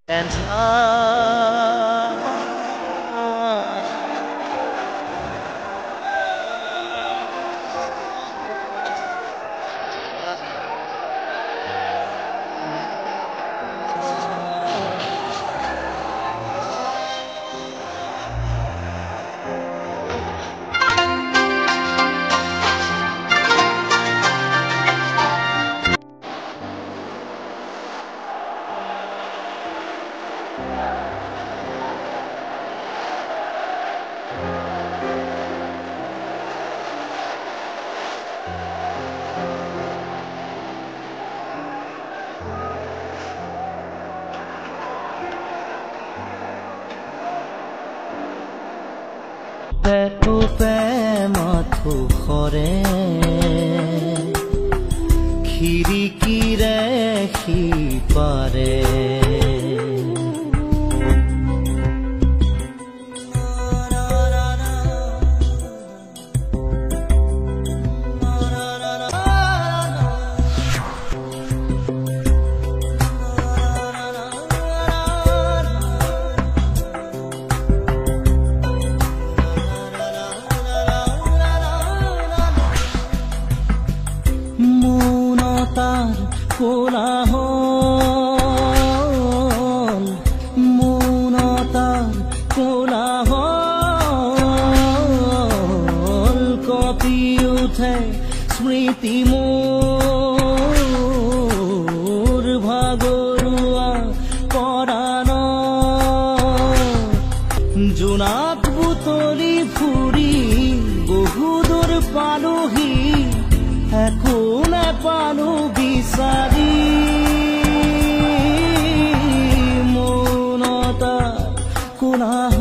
And I পেটুপে মাথো খৰে খিৰিকীৰে সিপাৰে মৌনতাৰ কোলাহল মৌনতাৰ কোলাহল কঁপি উঠে স্মৃতি মোৰ ভাগৰুৱা পৰাণ জোনাক বুটলি ফুৰি বহুদূৰ পালোহি একো নেপালো বিচাৰি মৌনতাৰ কোলাহল